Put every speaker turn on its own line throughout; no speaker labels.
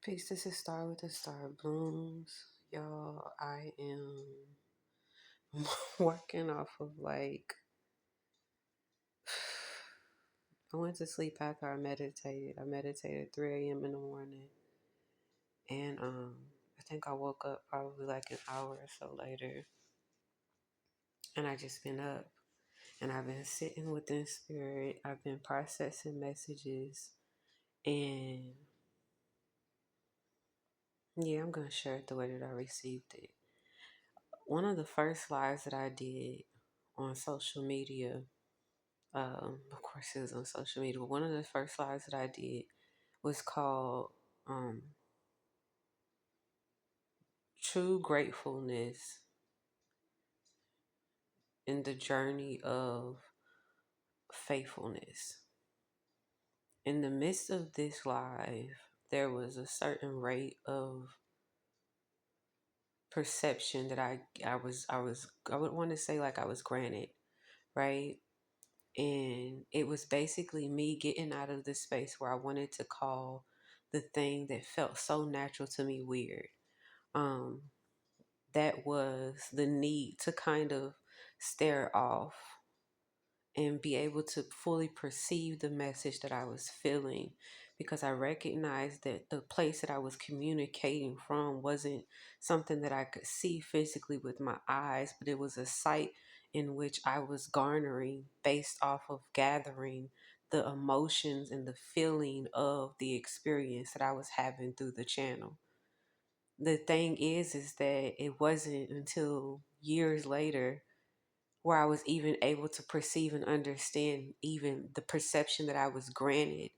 Peace, this is Star with the Star Blooms. Y'all, I am working off of I went to sleep after I meditated. I meditated 3 a.m. in the morning. And I think I woke up probably like an hour or so later. And I just been up. And I've been sitting within spirit. I've been processing messages. And yeah, I'm going to share it the way that I received it. One of the first lives that I did on social media, of course, it was on social media, but one of the first lives that I did was called um, True Gratefulness in the Journey of Faithfulness. In the midst of this live, there was a certain rate of perception that I would want to say like I was granted, right? And it was basically me getting out of the space where I wanted to call the thing that felt so natural to me weird. Um, that was the need to kind of stare off and be able to fully perceive the message that I was feeling, because I recognized that the place that I was communicating from wasn't something that I could see physically with my eyes, but it was a sight in which I was garnering based off of gathering the emotions and the feeling of the experience that I was having through the channel. The thing is that it wasn't until years later where I was even able to perceive and understand even the perception that I was granted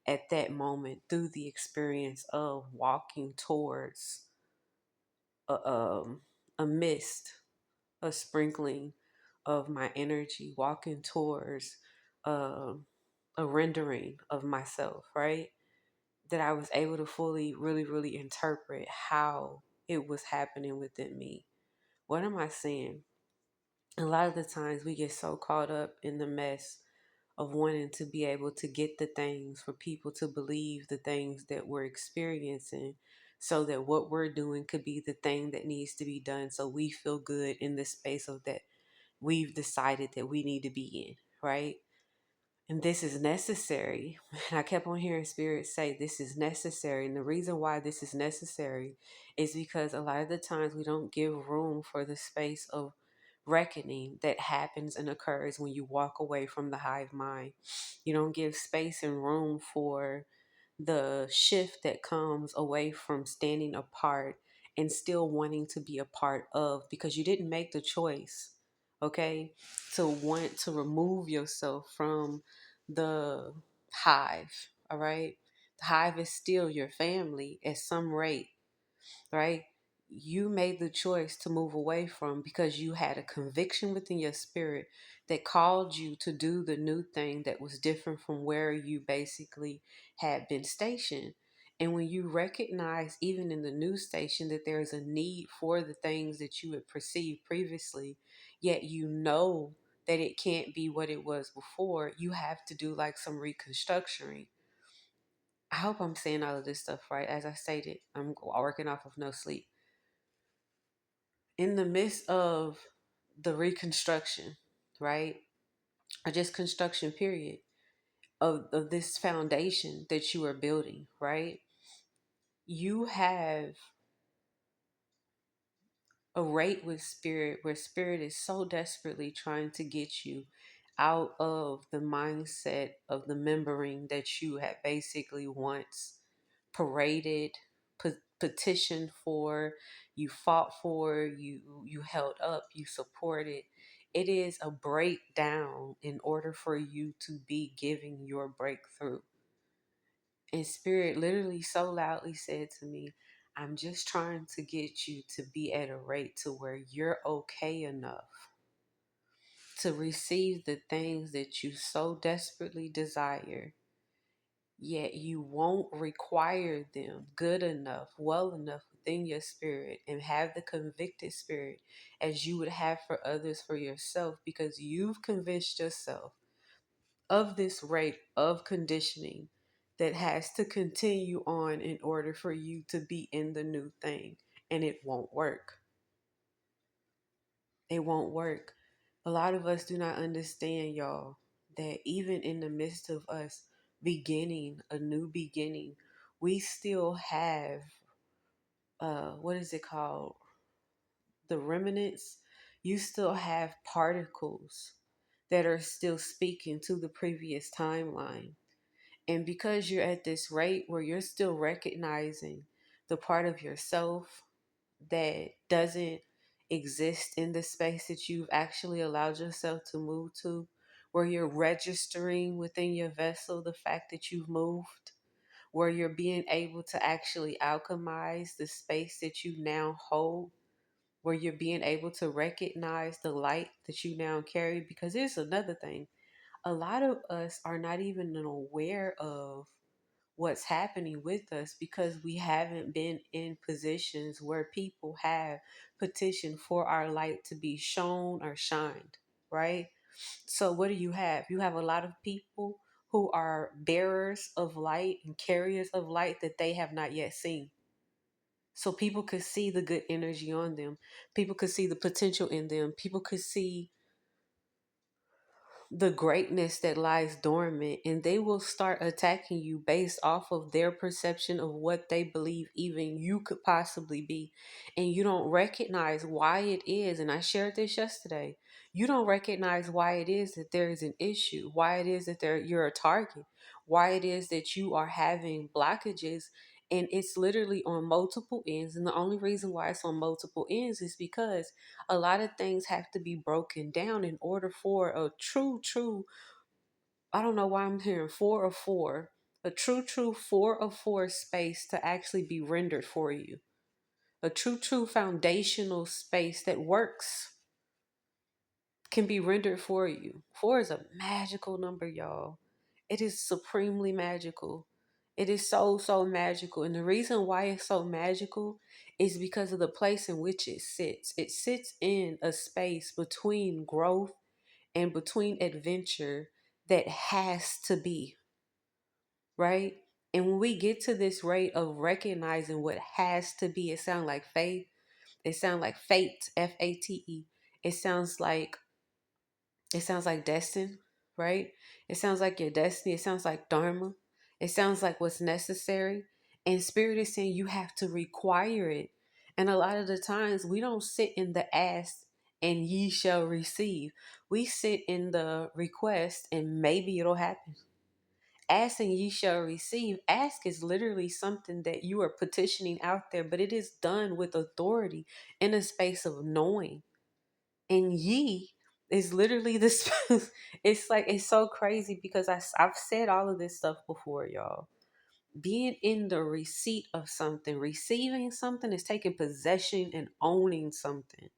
at that moment through the experience of walking towards a, um, a mist, a sprinkling of my energy, walking towards um, a rendering of myself, right? That I was able to fully, really, really interpret how it was happening within me. What am I saying? A lot of the times we get so caught up in the mess of wanting to be able to get the things for people to believe the things that we're experiencing, so that what we're doing could be the thing that needs to be done, so we feel good in the space of that we've decided that we need to be in, right? And this is necessary. And I kept on hearing Spirit say this is necessary. And the reason why this is necessary is because a lot of the times we don't give room for the space of reckoning that happens and occurs when you walk away from the hive mind. You don't give space and room for the shift that comes away from standing apart and still wanting to be a part of, because you didn't make the choice, okay, to want to remove yourself from the hive. All right, the hive is still your family at some rate, right? You made the choice to move away from, because you had a conviction within your spirit that called you to do the new thing that was different from where you basically had been stationed. And when you recognize, even in the new station, that there's a need for the things that you had perceived previously, yet you know that it can't be what it was before, you have to do like some reconstructing. I hope I'm saying all of this stuff right. As I stated, I'm working off of no sleep. In the midst of the reconstruction, right? Or just construction period of this foundation that you are building, right? You have a rate with spirit where spirit is so desperately trying to get you out of the mindset of the membering that you had basically once paraded, petitioned for, you fought for, you held up, you supported. It is a breakdown in order for you to be giving your breakthrough. And Spirit literally so loudly said to me, I'm just trying to get you to be at a rate to where you're okay enough to receive the things that you so desperately desire, yet you won't require them good enough, well enough within your spirit, and have the convicted spirit as you would have for others, for yourself, because you've convinced yourself of this rate of conditioning that has to continue on in order for you to be in the new thing. And it won't work. It won't work. A lot of us do not understand, y'all, that even in the midst of us beginning a new beginning, we still have what is it called? The remnants. You still have particles that are still speaking to the previous timeline. And because you're at this rate where you're still recognizing the part of yourself that doesn't exist in the space that you've actually allowed yourself to move to, where you're registering within your vessel the fact that you've moved, where you're being able to actually alchemize the space that you now hold, where you're being able to recognize the light that you now carry. Because here's another thing, a lot of us are not even aware of what's happening with us because we haven't been in positions where people have petitioned for our light to be shown or shined, right? So, what do you have? You have a lot of people who are bearers of light and carriers of light that they have not yet seen. So, people could see the good energy on them, people could see the potential in them, people could see the greatness that lies dormant, and they will start attacking you based off of their perception of what they believe even you could possibly be. And you don't recognize why it is, and I shared this yesterday, you don't recognize why it is that there is an issue, why it is that you're a target, why it is that you are having blockages. And it's literally on multiple ends, and the only reason why it's on multiple ends is because a lot of things have to be broken down in order for a true, I don't know why I'm hearing four of four, a true four of four space to actually be rendered for you. A true foundational space that works can be rendered for you. Four is a magical number, y'all. It is supremely magical. It is so magical. And the reason why it's so magical is because of the place in which it sits. It sits in a space between growth and between adventure that has to be, right? And when we get to this rate of recognizing what has to be, it sounds like faith. It sounds like fate, FATE. It sounds like it sounds like destined, right? It sounds like your destiny. It sounds like dharma. It sounds like what's necessary. And spirit is saying you have to require it. And a lot of the times we don't sit in the ask and ye shall receive. We sit in the request and maybe it'll happen. Ask and ye shall receive. Ask is literally something that you are petitioning out there, but it is done with authority in a space of knowing. And ye is literally this. It's like it's so crazy because I've said all of this stuff before, y'all. Being in the receipt of something, receiving something, is taking possession and owning something.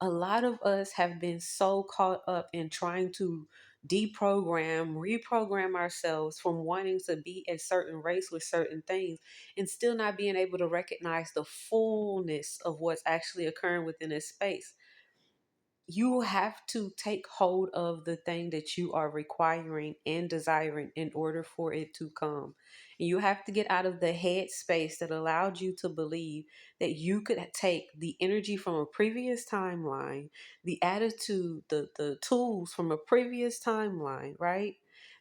A lot of us have been so caught up in trying to deprogram, reprogram ourselves from wanting to be at certain rates with certain things and still not being able to recognize the fullness of what's actually occurring within this space. You have to take hold of the thing that you are requiring and desiring in order for it to come. And you have to get out of the head space that allowed you to believe that you could take the energy from a previous timeline, the attitude, the tools from a previous timeline, right?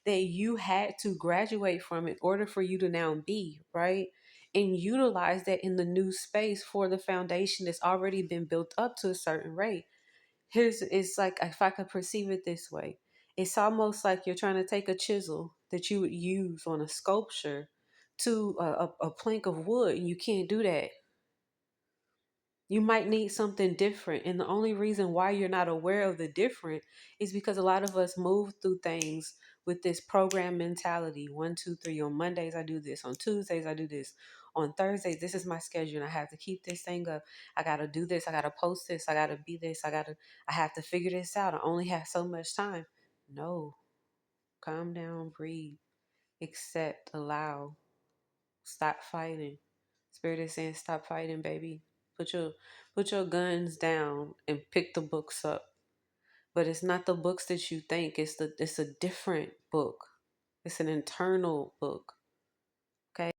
That you had to graduate from in order for you to now be, right? And utilize that in the new space for the foundation that's already been built up to a certain rate. Here's it's like, if I could perceive it this way, it's almost like you're trying to take a chisel that you would use on a sculpture to a plank of wood, and you can't do that. You might need something different, and the only reason why you're not aware of the different is because a lot of us move through things with this program mentality. 1, 2, 3, on Mondays I do this, on Tuesdays I do this, on Thursdays this is my schedule and I have to keep this thing up. I gotta do this, I gotta post this, I gotta be this, I have to figure this out. I only have so much time. No. Calm down, breathe, accept, allow, stop fighting. Spirit is saying stop fighting, baby. Put your put your guns down and pick the books up. But it's not the books that you think. It's a different book. It's an internal book. Okay.